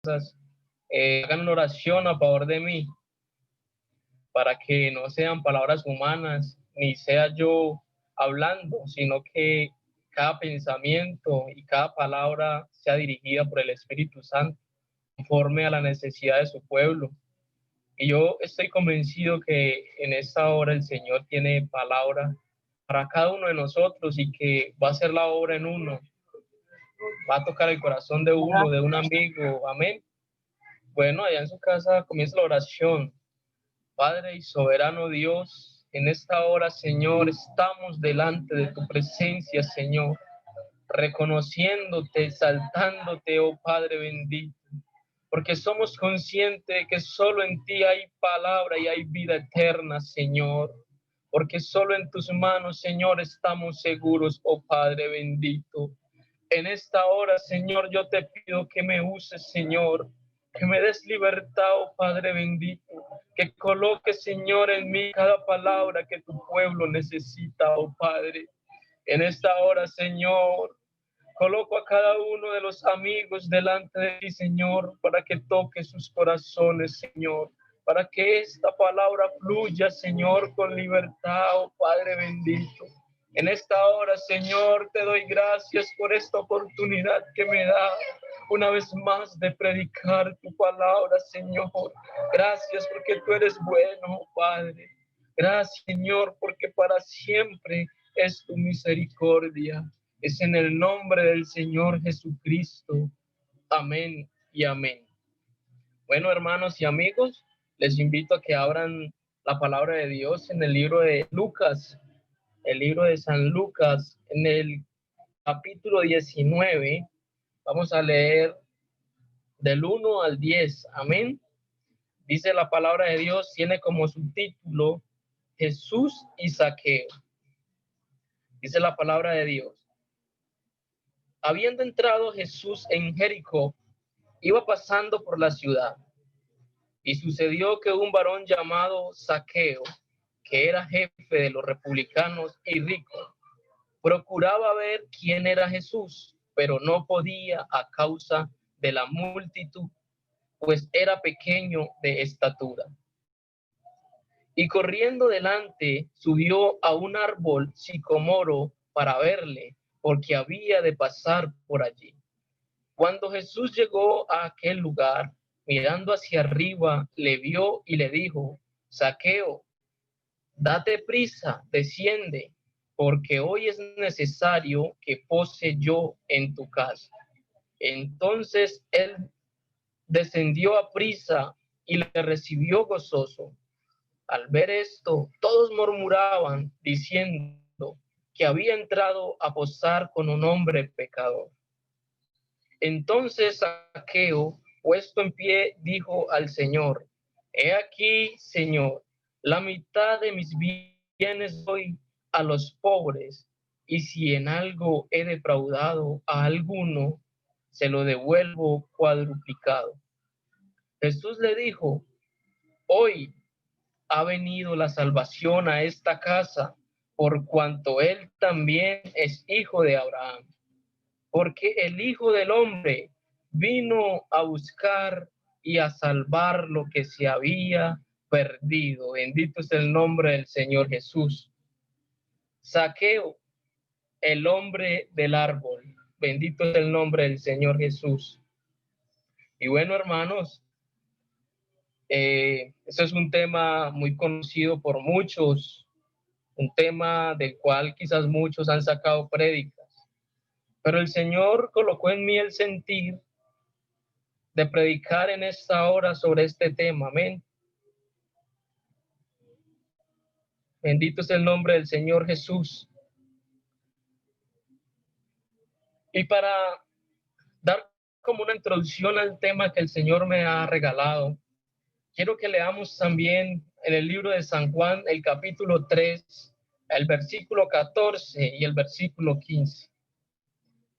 hagan una oración a favor de mí, para que no sean palabras humanas, ni sea yo hablando, sino que cada pensamiento y cada palabra sea dirigida por el Espíritu Santo, conforme a la necesidad de su pueblo. Y yo estoy convencido que en esta hora el Señor tiene palabra para cada uno de nosotros y que va a hacer la obra en uno, va a tocar el corazón de uno, de un amigo. Amén. Bueno, allá en su casa comienza la oración. Padre y soberano Dios, en esta hora, Señor, estamos delante de tu presencia, Señor, reconociéndote, exaltándote, oh Padre bendito, porque somos conscientes de que solo en ti hay palabra y hay vida eterna, Señor, porque solo en tus manos, Señor, estamos seguros, oh Padre bendito. En esta hora, Señor, yo te pido que me uses, Señor, que me des libertad, oh Padre bendito, que coloques, Señor, en mí cada palabra que tu pueblo necesita, oh Padre. En esta hora, Señor, coloco a cada uno de los amigos delante de ti, Señor, para que toque sus corazones, Señor, para que esta palabra fluya, Señor, con libertad, oh Padre bendito. En esta hora, Señor, te doy gracias por esta oportunidad que me da una vez más de predicar tu palabra, Señor. Gracias porque tú eres bueno, Padre. Gracias, Señor, porque para siempre es tu misericordia. Es en el nombre del Señor Jesucristo. Amén y amén. Bueno, hermanos y amigos, les invito a que abran la palabra de Dios en el libro de Lucas, el libro de San Lucas, en el capítulo 19. Vamos a leer del 1 al 10. Amén. Dice la palabra de Dios, tiene como subtítulo Jesús y Zaqueo. Dice la palabra de Dios. Habiendo entrado Jesús en Jericó, iba pasando por la ciudad, y sucedió que un varón llamado Zaqueo, que era jefe de los republicanos y rico, procuraba ver quién era Jesús, pero no podía a causa de la multitud, pues era pequeño de estatura. Y corriendo delante, subió a un árbol sicomoro para verle, porque había de pasar por allí. Cuando Jesús llegó a aquel lugar, mirando hacia arriba, le vio y le dijo: Zaqueo, date prisa, desciende, porque hoy es necesario que pose yo en tu casa. Entonces él descendió a prisa y le recibió gozoso. Al ver esto, todos murmuraban, diciendo que había entrado a posar con un hombre pecador. Entonces Zaqueo, puesto en pie, dijo al Señor: He aquí, Señor, la mitad de mis bienes doy a los pobres, y si en algo he defraudado a alguno, se lo devuelvo cuadruplicado. Jesús le dijo: Hoy ha venido la salvación a esta casa, por cuanto él también es hijo de Abraham, porque el Hijo del Hombre vino a buscar y a salvar lo que se había perdido. Bendito es el nombre del Señor Jesús. Zaqueo, el hombre del árbol. Bendito es el nombre del Señor Jesús. Y bueno, hermanos, eso es un tema muy conocido por muchos, un tema del cual quizás muchos han sacado prédicas, pero el Señor colocó en mí el sentir de predicar en esta hora sobre este tema. Amén. Bendito es el nombre del Señor Jesús. Y para dar como una introducción al tema que el Señor me ha regalado, quiero que leamos también en el libro de San Juan, el capítulo 3, el versículo 14 y el versículo 15.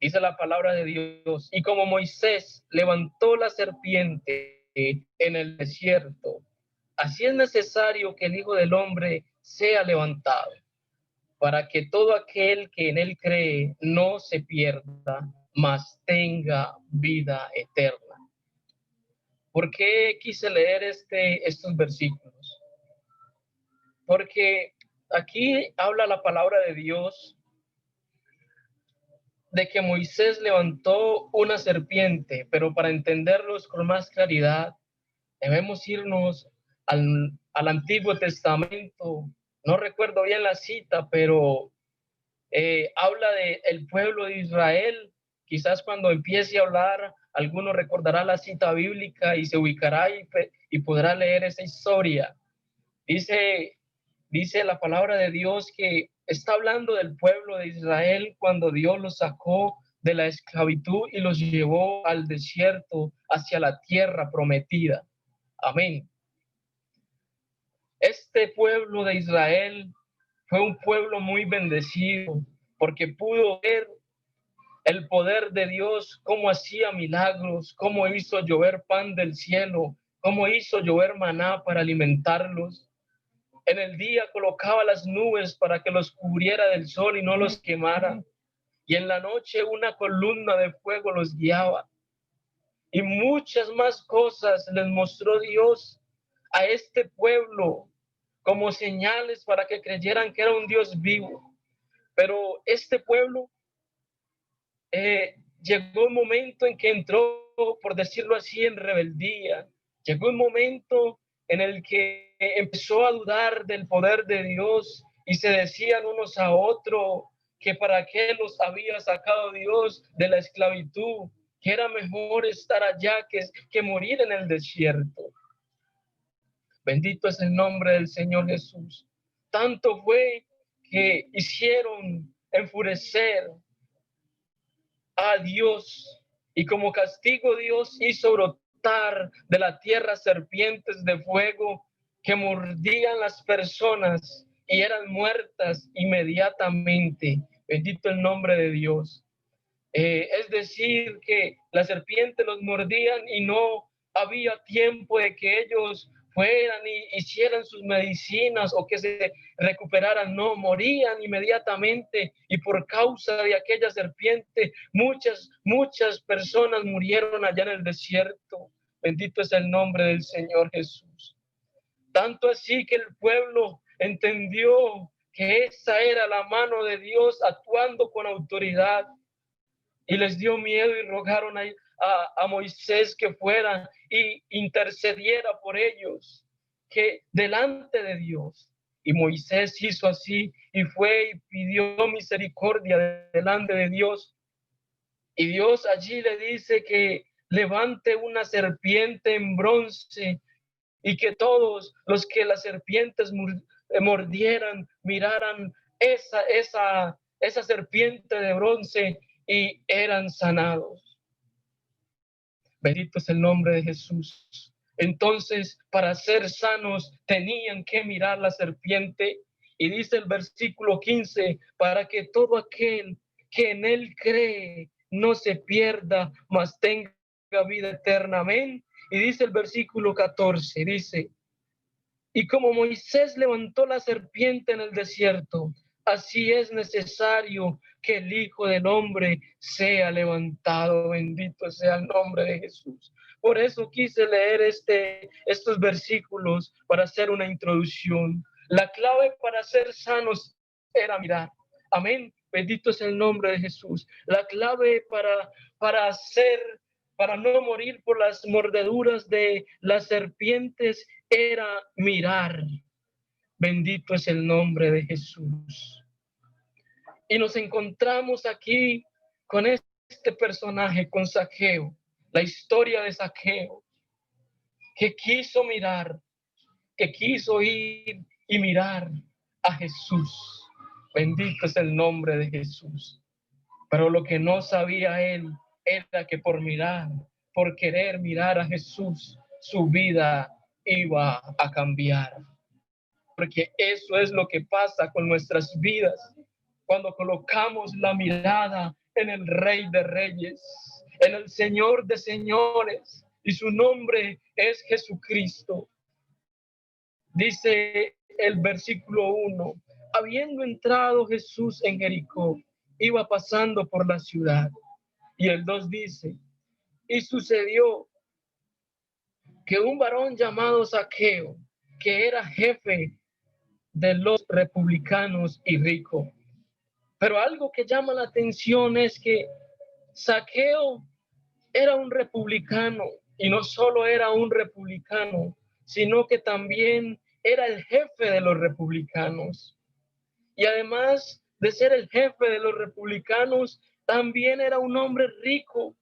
Dice la palabra de Dios: y como Moisés levantó la serpiente en el desierto, así es necesario que el Hijo del Hombre sea levantado, para que todo aquel que en él cree no se pierda, mas tenga vida eterna. ¿Por qué quise leer estos versículos? Porque aquí habla la palabra de Dios de que Moisés levantó una serpiente, pero para entenderlos con más claridad, debemos irnos al Antiguo Testamento. No recuerdo bien la cita, pero habla de el pueblo de Israel. Quizás cuando empiece a hablar, alguno recordará la cita bíblica y se ubicará y podrá leer esa historia. Dice, dice la palabra de Dios que está hablando del pueblo de Israel cuando Dios los sacó de la esclavitud y los llevó al desierto hacia la tierra prometida. Amén. Este pueblo de Israel fue un pueblo muy bendecido porque pudo ver el poder de Dios, cómo hacía milagros, cómo hizo llover pan del cielo, cómo hizo llover maná para alimentarlos. En el día colocaba las nubes para que los cubriera del sol y no los quemara. Y en la noche una columna de fuego los guiaba. Y muchas más cosas les mostró Dios a este pueblo como señales para que creyeran que era un Dios vivo. Pero este pueblo llegó un momento en que entró, por decirlo así, en rebeldía. Llegó un momento en el que empezó a dudar del poder de Dios y se decían unos a otros que para qué los había sacado Dios de la esclavitud, que era mejor estar allá que morir en el desierto. Bendito es el nombre del Señor Jesús. Tanto fue que hicieron enfurecer a Dios, y como castigo Dios hizo brotar de la tierra serpientes de fuego que mordían las personas y eran muertas inmediatamente. Bendito el nombre de Dios. Es decir, que las serpientes los mordían y no había tiempo de que ellos fueran y hicieran sus medicinas o que se recuperaran, no, morían inmediatamente, y por causa de aquella serpiente muchas personas murieron allá en el desierto. Bendito es el nombre del Señor Jesús. Tanto así que el pueblo entendió que esa era la mano de Dios actuando con autoridad, y les dio miedo y rogaron a Moisés que fuera y intercediera por ellos, que delante de Dios. Y Moisés hizo así y fue y pidió misericordia delante de Dios. Y Dios allí le dice que levante una serpiente en bronce y que todos los que las serpientes mordieran miraran esa serpiente de bronce y eran sanados. Bendito es el nombre de Jesús. Entonces, para ser sanos, tenían que mirar la serpiente. Y dice el versículo 15, para que todo aquel que en él cree no se pierda, mas tenga vida eterna. Amén. Y dice el versículo 14, dice, y como Moisés levantó la serpiente en el desierto, así es necesario que el Hijo del Hombre sea levantado. Bendito sea el nombre de Jesús. Por eso quise leer estos versículos para hacer una introducción. La clave para ser sanos era mirar. Amén. Bendito es el nombre de Jesús. La clave para no morir por las mordeduras de las serpientes era mirar. Bendito es el nombre de Jesús. Y nos encontramos aquí con este personaje, con Zaqueo, la historia de Zaqueo, que quiso mirar, que quiso ir y mirar a Jesús. Bendito es el nombre de Jesús. Pero lo que no sabía él era que por mirar, por querer mirar a Jesús, su vida iba a cambiar. Porque eso es lo que pasa con nuestras vidas cuando colocamos la mirada en el Rey de Reyes, en el Señor de Señores, y su nombre es Jesucristo. Dice el versículo 1, habiendo entrado Jesús en Jericó, iba pasando por la ciudad. Y el 2 dice, y sucedió que un varón llamado Zaqueo, que era jefe de los republicanos y rico. Pero algo que llama la atención es que Zaqueo era un republicano, y no solo era un republicano, sino que también era el jefe de los republicanos. Y además de ser el jefe de los republicanos, también era un hombre rico.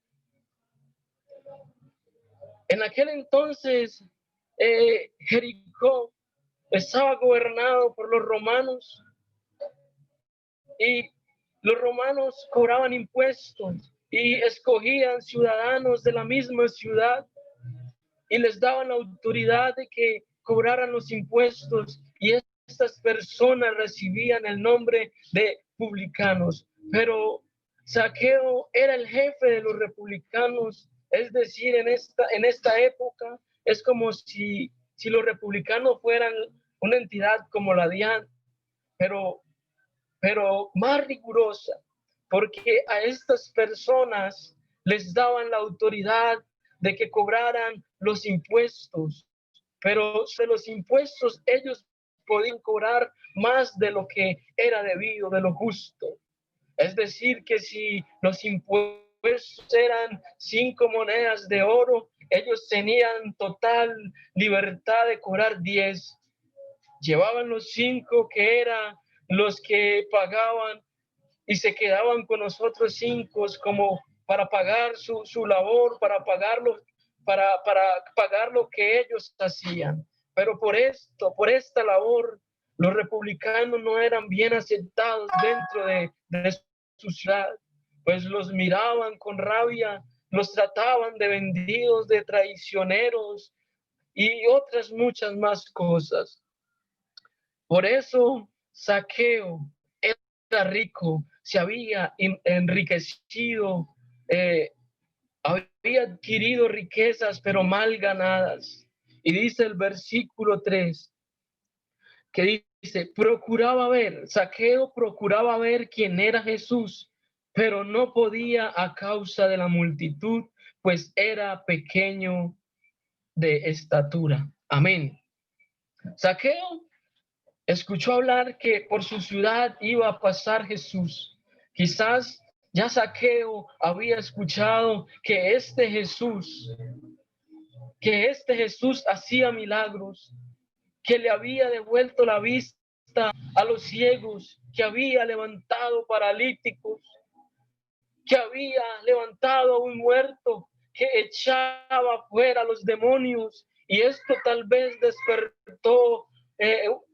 En aquel entonces, Jericó estaba gobernado por los romanos, y los romanos cobraban impuestos y escogían ciudadanos de la misma ciudad y les daban la autoridad de que cobraran los impuestos, y estas personas recibían el nombre de publicanos. Pero Zaqueo era el jefe de los republicanos, es decir, en esta época es como si los republicanos fueran una entidad como la DIAN, pero más rigurosa, porque a estas personas les daban la autoridad de que cobraran los impuestos, pero de los impuestos ellos podían cobrar más de lo que era debido, de lo justo. Es decir, que si los impuestos eran 5 monedas de oro, ellos tenían total libertad de cobrar 10. Llevaban los 5 que eran los que pagaban, y se quedaban con los otros 5 como para pagar su labor, para pagar lo que ellos hacían. Pero por esta labor, los republicanos no eran bien aceptados dentro de su ciudad, pues los miraban con rabia, los trataban de vendidos, de traicioneros y otras muchas más cosas. Por eso Zaqueo era rico, se había enriquecido, había adquirido riquezas, pero mal ganadas. Y dice el versículo 3, que dice, Zaqueo procuraba ver quién era Jesús, pero no podía a causa de la multitud, pues era pequeño de estatura. Amén. Zaqueo escuchó hablar que por su ciudad iba a pasar Jesús. Quizás ya Zaqueo había escuchado que este Jesús hacía milagros, que le había devuelto la vista a los ciegos, que había levantado paralíticos, que había levantado a un muerto, que echaba fuera a los demonios. Y esto tal vez despertó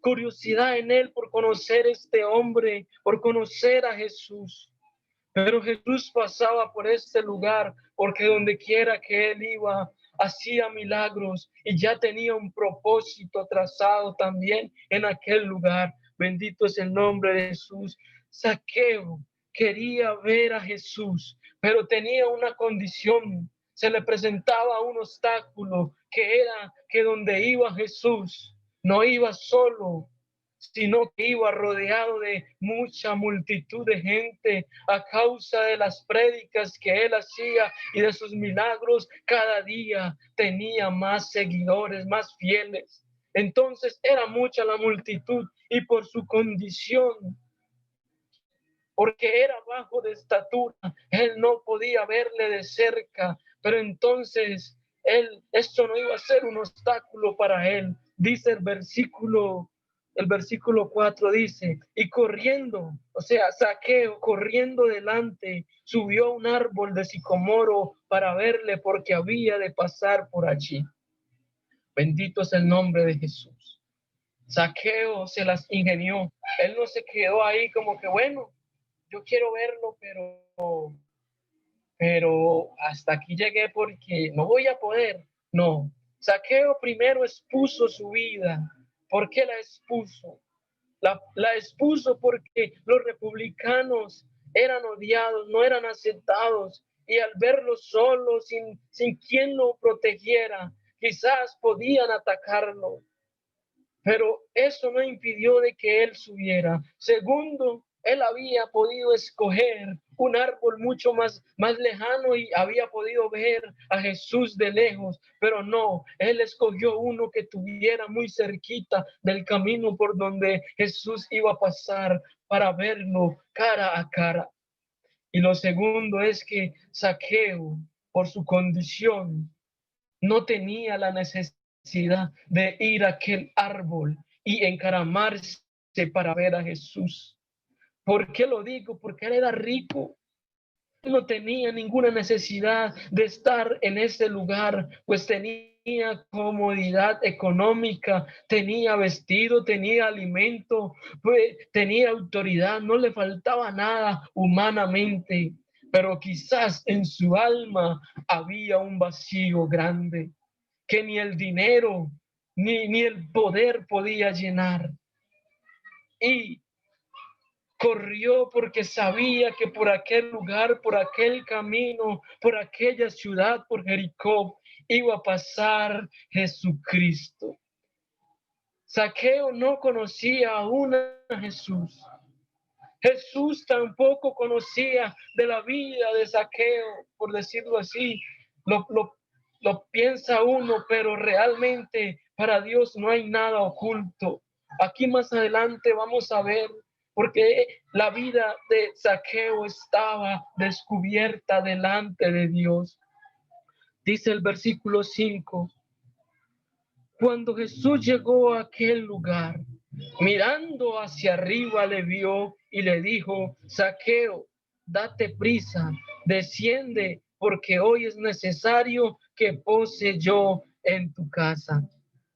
curiosidad en él por conocer este hombre, por conocer a Jesús. Pero Jesús pasaba por este lugar porque donde quiera que él iba, hacía milagros, y ya tenía un propósito trazado también en aquel lugar. Bendito es el nombre de Jesús. Zaqueo quería ver a Jesús, pero tenía una condición. Se le presentaba un obstáculo, que era que donde iba Jesús, no iba solo, sino que iba rodeado de mucha multitud de gente a causa de las prédicas que él hacía y de sus milagros. Cada día tenía más seguidores, más fieles. Entonces era mucha la multitud, y por su condición, porque era bajo de estatura, él no podía verle de cerca, pero entonces esto no iba a ser un obstáculo para él. Dice el versículo 4 dice, y corriendo, o sea, Zaqueo corriendo delante, subió a un árbol de sicomoro para verle, porque había de pasar por allí. Bendito es el nombre de Jesús. Zaqueo se las ingenió. Él no se quedó ahí como que, bueno, yo quiero verlo, pero hasta aquí llegué porque no voy a poder. No, Zaqueo primero expuso su vida. ¿Por qué la expuso? La expuso porque los republicanos eran odiados, no eran aceptados, y al verlo solo, sin quien lo protegiera, quizás podían atacarlo, pero eso no impidió de que él subiera. Segundo, Él había podido escoger un árbol mucho más lejano y había podido ver a Jesús de lejos, pero no, él escogió uno que tuviera muy cerquita del camino por donde Jesús iba a pasar para verlo cara a cara. Y lo segundo es que Zaqueo, por su condición, no tenía la necesidad de ir a aquel árbol y encaramarse para ver a Jesús. ¿Por qué lo digo? Porque él era rico. Él no tenía ninguna necesidad de estar en ese lugar, pues tenía comodidad económica, tenía vestido, tenía alimento, pues tenía autoridad, no le faltaba nada humanamente, pero quizás en su alma había un vacío grande que ni el dinero ni el poder podía llenar. Y corrió porque sabía que por aquel lugar, por aquel camino, por aquella ciudad, por Jericó, iba a pasar Jesucristo. Zaqueo no conocía aún a Jesús. Jesús tampoco conocía de la vida de Zaqueo, por decirlo así. Lo piensa uno, pero realmente para Dios no hay nada oculto. Aquí más adelante vamos a ver, porque la vida de Zaqueo estaba descubierta delante de Dios. Dice el versículo 5, cuando Jesús llegó a aquel lugar, mirando hacia arriba le vio y le dijo, Zaqueo, date prisa, desciende, porque hoy es necesario que pose yo en tu casa.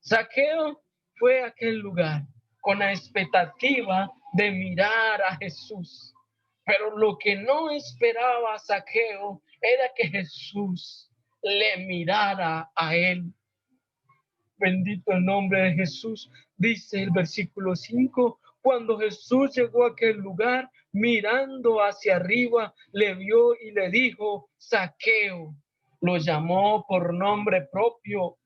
Zaqueo fue a aquel lugar con la expectativa de mirar a Jesús, pero lo que no esperaba Zaqueo era que Jesús le mirara a él. Bendito el nombre de Jesús. Dice el versículo 5, cuando Jesús llegó a aquel lugar, mirando hacia arriba, le vio y le dijo, Zaqueo. Lo llamó por nombre propio.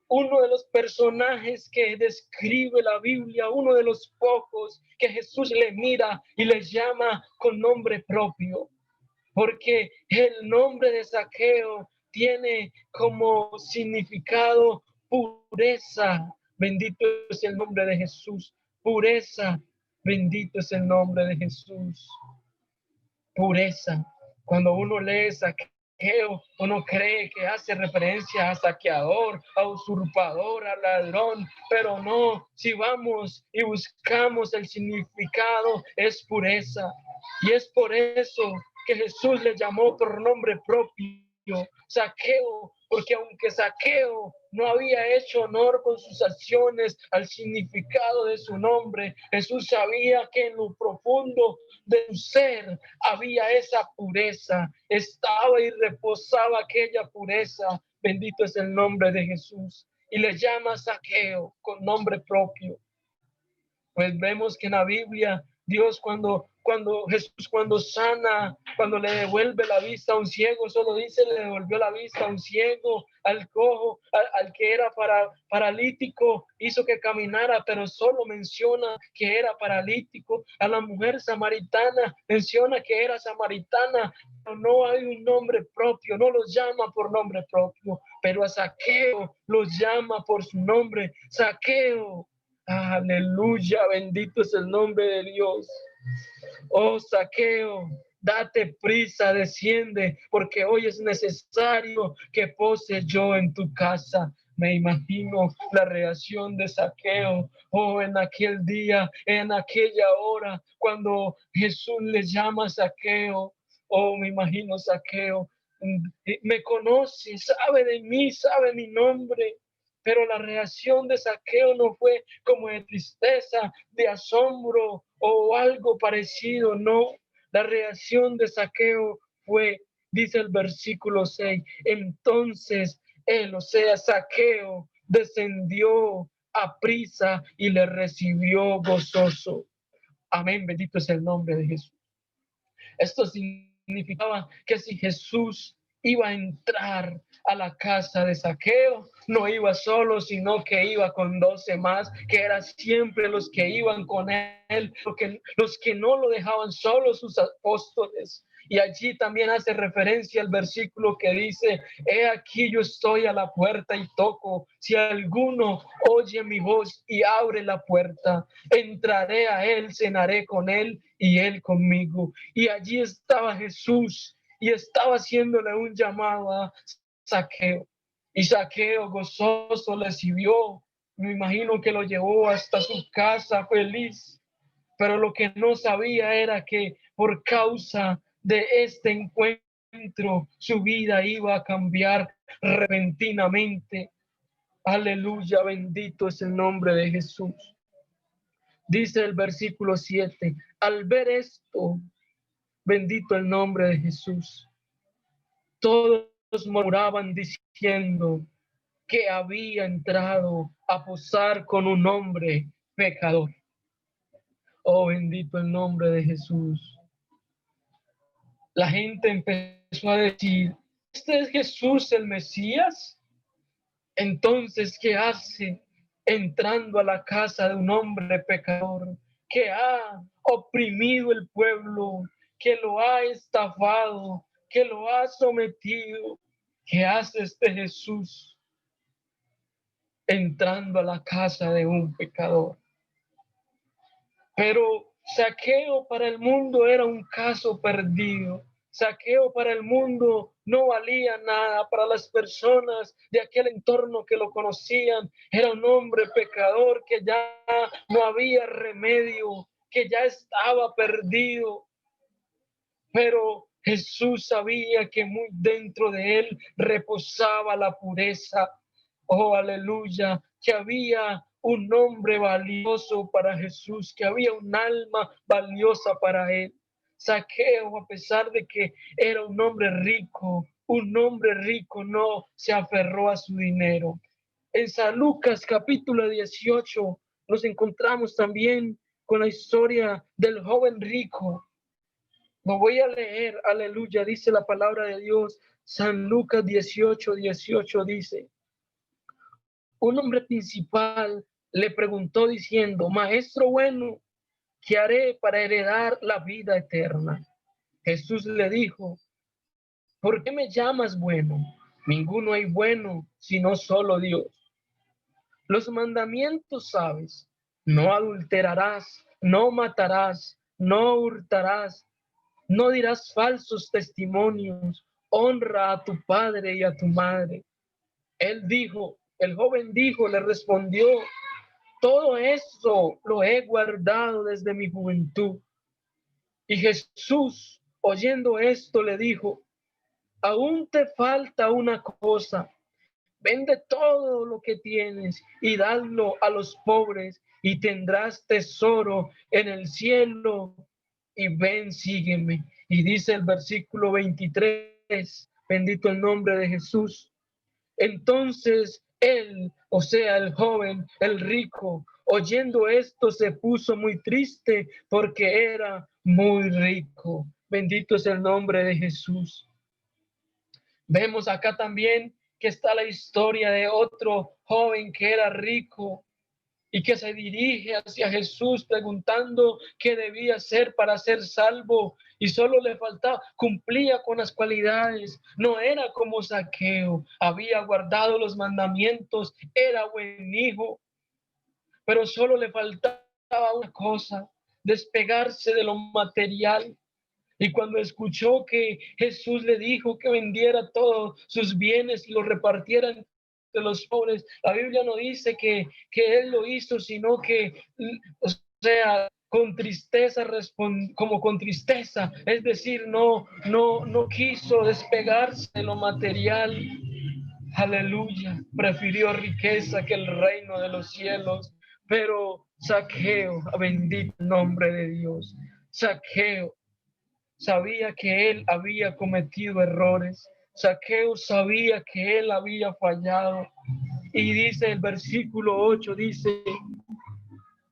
Uno de los personajes que describe la Biblia, uno de los pocos que Jesús le mira y le llama con nombre propio. Porque el nombre de Zaqueo tiene como significado pureza. Bendito es el nombre de Jesús. Pureza. Bendito es el nombre de Jesús. Pureza. Cuando uno lee Zaqueo, uno cree que hace referencia a saqueador, a usurpador, a ladrón, pero no, si vamos y buscamos el significado, es pureza. Y es por eso que Jesús le llamó por nombre propio, Zaqueo, porque aunque Zaqueo no había hecho honor con sus acciones al significado de su nombre, Jesús sabía que en lo profundo de su ser había esa pureza, estaba y reposaba aquella pureza. Bendito es el nombre de Jesús. Y le llama Zaqueo con nombre propio. Pues vemos que en la Biblia Dios cuando Jesús cuando sana, cuando le devuelve la vista a un ciego, solo dice le devolvió la vista a un ciego, al cojo, al que era paralítico, hizo que caminara, pero solo menciona que era paralítico. A la mujer samaritana menciona que era samaritana, pero no hay un nombre propio, no los llama por nombre propio, pero a Zaqueo los llama por su nombre, Zaqueo. Aleluya, bendito es el nombre de Dios. Oh, Zaqueo, date prisa, desciende, porque hoy es necesario que pose yo en tu casa. Me imagino la reacción de Zaqueo, oh, en aquel día, en aquella hora, cuando Jesús le llama a Zaqueo. Oh, me imagino Zaqueo, me conoce, sabe de mí, sabe mi nombre. Pero la reacción de Zaqueo no fue como de tristeza, de asombro o algo parecido, no. La reacción de Zaqueo fue, dice el versículo 6, entonces él, o sea, Zaqueo, descendió a prisa y le recibió gozoso. Amén, bendito es el nombre de Jesús. Esto significaba que si Jesús iba a entrar a la casa de Zaqueo. No iba solo, sino que iba con 12 más, que eran siempre los que iban con él, porque los que no lo dejaban solo, sus apóstoles. Y allí también hace referencia al versículo que dice: he aquí yo estoy a la puerta y toco. Si alguno oye mi voz y abre la puerta, entraré a él, cenaré con él y él conmigo. Y allí estaba Jesús y estaba haciéndole un llamado a Zaqueo. Y Zaqueo gozoso le recibió. Me imagino que lo llevó hasta su casa feliz. Pero lo que no sabía era que por causa de este encuentro, su vida iba a cambiar repentinamente. Aleluya, bendito es el nombre de Jesús. Dice el versículo 7, al ver esto, bendito el nombre de Jesús, todos murmuraban diciendo que había entrado a posar con un hombre pecador. Oh, bendito el nombre de Jesús. La gente empezó a decir: ¿este es Jesús el Mesías? Entonces, ¿qué hace entrando a la casa de un hombre pecador que ha oprimido el pueblo, que lo ha estafado, que lo ha sometido? ¿Qué hace este Jesús entrando a la casa de un pecador? Pero Zaqueo para el mundo era un caso perdido. Zaqueo para el mundo no valía nada. Para las personas de aquel entorno que lo conocían, era un hombre pecador que ya no había remedio, que ya estaba perdido. Pero Jesús sabía que muy dentro de él reposaba la pureza. Oh, aleluya, que había un hombre valioso para Jesús, que había un alma valiosa para él. Zaqueo, a pesar de que era un hombre rico no se aferró a su dinero. En San Lucas capítulo 18 nos encontramos también con la historia del joven rico. Lo voy a leer, aleluya, dice la palabra de Dios. San Lucas 18:18 dice: un hombre principal le preguntó diciendo: maestro bueno, ¿qué haré para heredar la vida eterna? Jesús le dijo: ¿por qué me llamas bueno? Ninguno hay bueno, sino solo Dios. Los mandamientos sabes: no adulterarás, no matarás, no hurtarás, no dirás falsos testimonios, honra a tu padre y a tu madre. El joven dijo, le respondió: todo eso lo he guardado desde mi juventud. Y Jesús, oyendo esto, le dijo: aún te falta una cosa. Vende todo lo que tienes y dadlo a los pobres y tendrás tesoro en el cielo. Y ven, sígueme. Y dice el versículo 23, bendito el nombre de Jesús. Entonces él, o sea, el joven, el rico, oyendo esto se puso muy triste porque era muy rico. Bendito es el nombre de Jesús. Vemos acá también que está la historia de otro joven que era rico y que se dirige hacia Jesús preguntando qué debía hacer para ser salvo, y solo le faltaba, cumplía con las cualidades, no era como Zaqueo, había guardado los mandamientos, era buen hijo, pero solo le faltaba una cosa: despegarse de lo material. Y cuando escuchó que Jesús le dijo que vendiera todos sus bienes y los repartiera entre los pobres, la Biblia no dice que él lo hizo, sino que, o sea, con tristeza, como con tristeza, es decir, no quiso despegarse de lo material. Aleluya, prefirió riqueza que el reino de los cielos. Pero Zaqueo, bendito el nombre de Dios, Zaqueo sabía que él había cometido errores. Zaqueo sabía que él había fallado. Y dice el versículo 8, dice: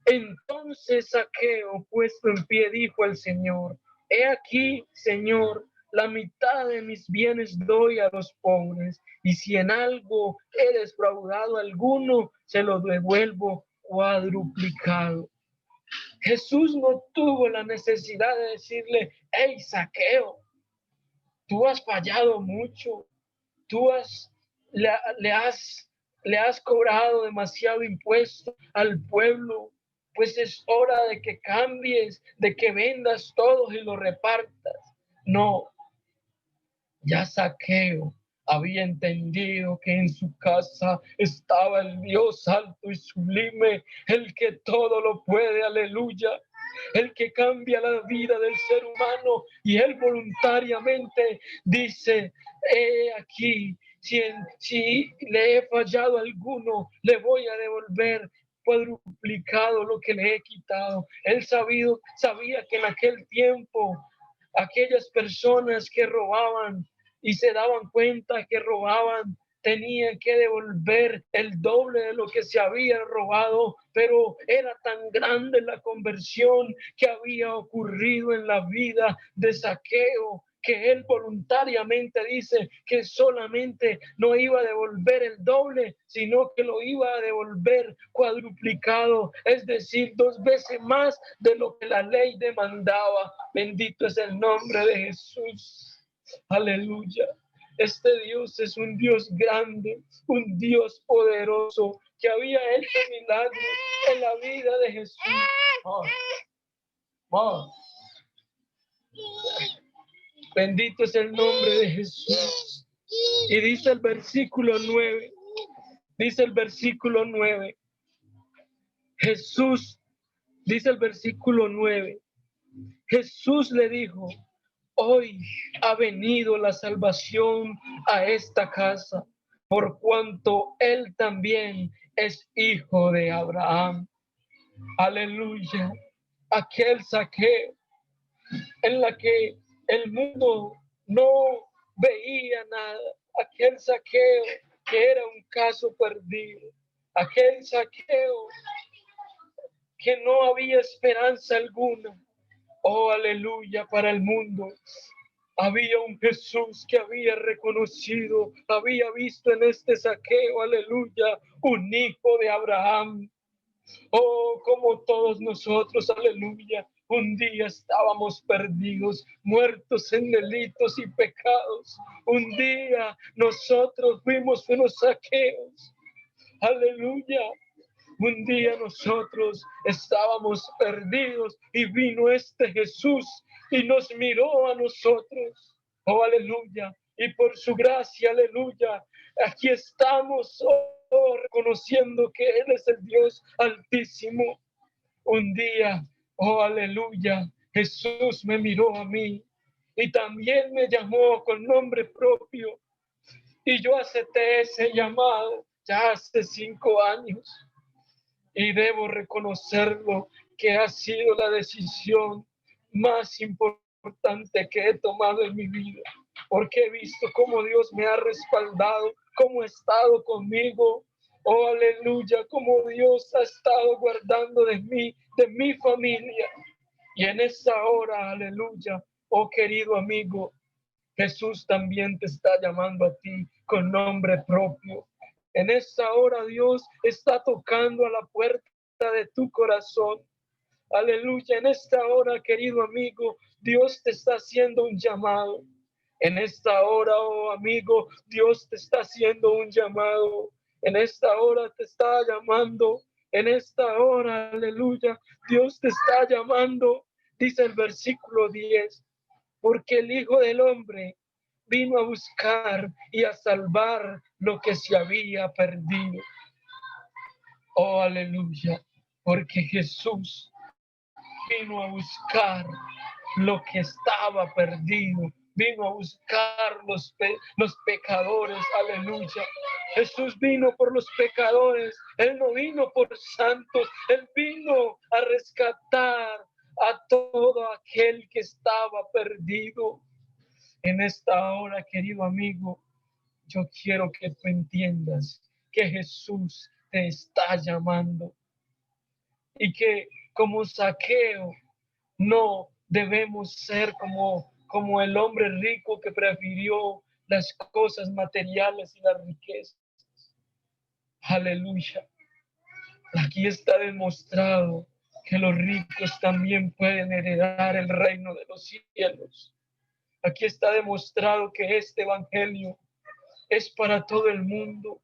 entonces Zaqueo, puesto en pie, dijo al Señor: he aquí, Señor, la mitad de mis bienes doy a los pobres, y si en algo he defraudado a alguno, se lo devuelvo cuadruplicado. Jesús no tuvo la necesidad de decirle: hey, Zaqueo, tú has fallado mucho, tú le has cobrado demasiado impuesto al pueblo, pues es hora de que cambies, de que vendas todo y lo repartas. No, ya Zaqueo había entendido que en su casa estaba el Dios alto y sublime, el que todo lo puede, aleluya, el que cambia la vida del ser humano, y él voluntariamente dice: aquí, si le he fallado a alguno, le voy a devolver cuadruplicado lo que le he quitado. Él sabía que en aquel tiempo aquellas personas que robaban y se daban cuenta que robaban, tenían que devolver el doble de lo que se había robado, pero era tan grande la conversión que había ocurrido en la vida de Zaqueo, que él voluntariamente dice que solamente no iba a devolver el doble, sino que lo iba a devolver cuadruplicado, es decir, 2 veces más de lo que la ley demandaba. Bendito es el nombre de Jesús. Aleluya. Este Dios es un Dios grande, un Dios poderoso, que había hecho milagros en la vida de Jesús. Bendito es el nombre de Jesús. Y dice el versículo 9, Jesús, dice el versículo 9, Jesús le dijo: hoy ha venido la salvación a esta casa, por cuanto él también es hijo de Abraham. Aleluya. Aquel Zaqueo en la que el mundo no veía nada, aquel Zaqueo que era un caso perdido, aquel Zaqueo que no había esperanza alguna. Oh, aleluya, para el mundo. Había un Jesús que había reconocido, había visto en este Zaqueo, aleluya, un hijo de Abraham. Oh, como todos nosotros, aleluya, un día estábamos perdidos, muertos en delitos y pecados. Un día nosotros fuimos unos Zaqueos, aleluya. Un día nosotros estábamos perdidos y vino este Jesús y nos miró a nosotros. Oh, aleluya. Y por su gracia, aleluya, aquí estamos, reconociendo que Él es el Dios altísimo. Un día, oh, aleluya, Jesús me miró a mí y también me llamó con nombre propio. Y yo acepté ese llamado ya hace 5 años. Y debo reconocerlo, que ha sido la decisión más importante que he tomado en mi vida, porque he visto cómo Dios me ha respaldado, cómo ha estado conmigo. Oh, aleluya, cómo Dios ha estado guardando de mí, de mi familia. Y en esa hora, aleluya, oh querido amigo, Jesús también te está llamando a ti con nombre propio. En esta hora Dios está tocando a la puerta de tu corazón. Aleluya, en esta hora, querido amigo, Dios te está haciendo un llamado. En esta hora, oh amigo, Dios te está haciendo un llamado. En esta hora te está llamando. En esta hora, aleluya, Dios te está llamando. Dice el versículo 10, porque el Hijo del Hombre vino a buscar y a salvar lo que se había perdido. Oh, aleluya, porque Jesús vino a buscar lo que estaba perdido, vino a buscar los pecadores, aleluya. Jesús vino por los pecadores, Él no vino por santos, Él vino a rescatar a todo aquel que estaba perdido. En esta hora, querido amigo, yo quiero que tú entiendas que Jesús te está llamando y que como Zaqueo no debemos ser como como el hombre rico que prefirió las cosas materiales y las riquezas. Aleluya. Aquí está demostrado que los ricos también pueden heredar el reino de los cielos. Aquí está demostrado que este evangelio es para todo el mundo.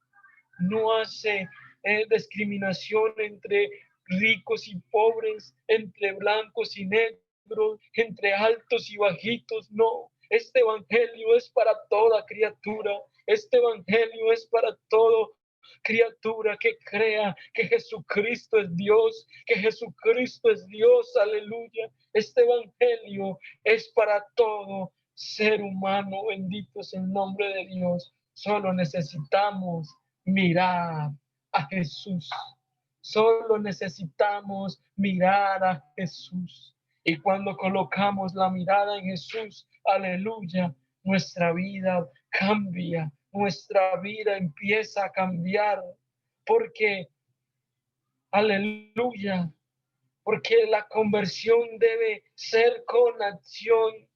No hace discriminación entre ricos y pobres, entre blancos y negros, entre altos y bajitos. No, este evangelio es para toda criatura. Este evangelio es para todo criatura que crea que Jesucristo es Dios, que Jesucristo es Dios, aleluya. Este evangelio es para todo ser humano, bendito es el nombre de Dios. Solo necesitamos mirar a Jesús. Solo necesitamos mirar a Jesús. Y cuando colocamos la mirada en Jesús, aleluya, nuestra vida cambia, nuestra vida empieza a cambiar, porque, aleluya, porque la conversión debe ser con acción,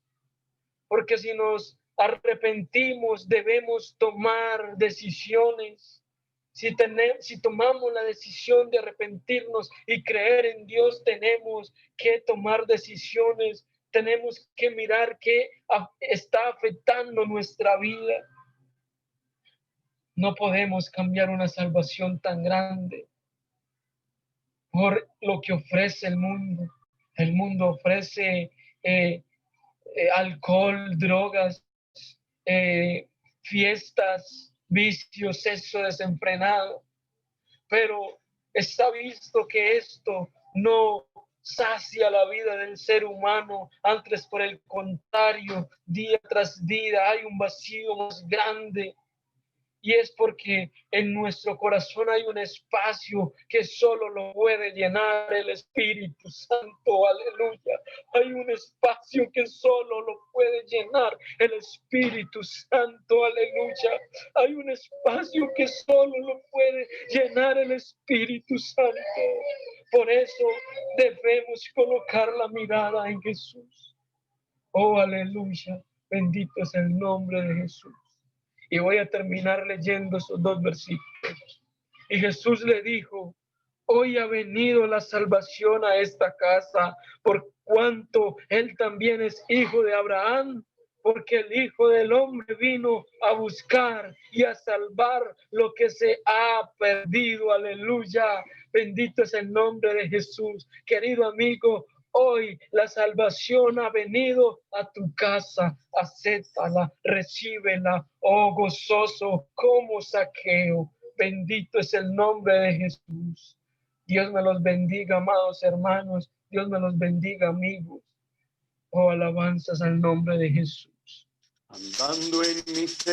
porque si nos arrepentimos debemos tomar decisiones. Si tomamos la decisión de arrepentirnos y creer en Dios, tenemos que tomar decisiones, tenemos que mirar qué está afectando nuestra vida. No podemos cambiar una salvación tan grande por lo que ofrece el mundo. El mundo ofrece alcohol, drogas, fiestas, vicios, sexo desenfrenado. Pero está visto que esto no sacia la vida del ser humano, antes por el contrario, día tras día hay un vacío más grande. Y es porque en nuestro corazón hay un espacio que solo lo puede llenar el Espíritu Santo. Aleluya. Hay un espacio que solo lo puede llenar el Espíritu Santo. Aleluya. Hay un espacio que solo lo puede llenar el Espíritu Santo. Por eso debemos colocar la mirada en Jesús. Oh, aleluya. Bendito es el nombre de Jesús. Y voy a terminar leyendo esos 2 versículos. Y Jesús le dijo: hoy ha venido la salvación a esta casa, por cuanto él también es hijo de Abraham, porque el Hijo del Hombre vino a buscar y a salvar lo que se ha perdido. Aleluya. Bendito es el nombre de Jesús. Querido amigo, hoy la salvación ha venido a tu casa. Acéptala, recíbela, oh gozoso como Zaqueo. Bendito es el nombre de Jesús. Dios me los bendiga, amados hermanos. Dios me los bendiga, amigos. Oh, alabanzas al nombre de Jesús. Andando en mis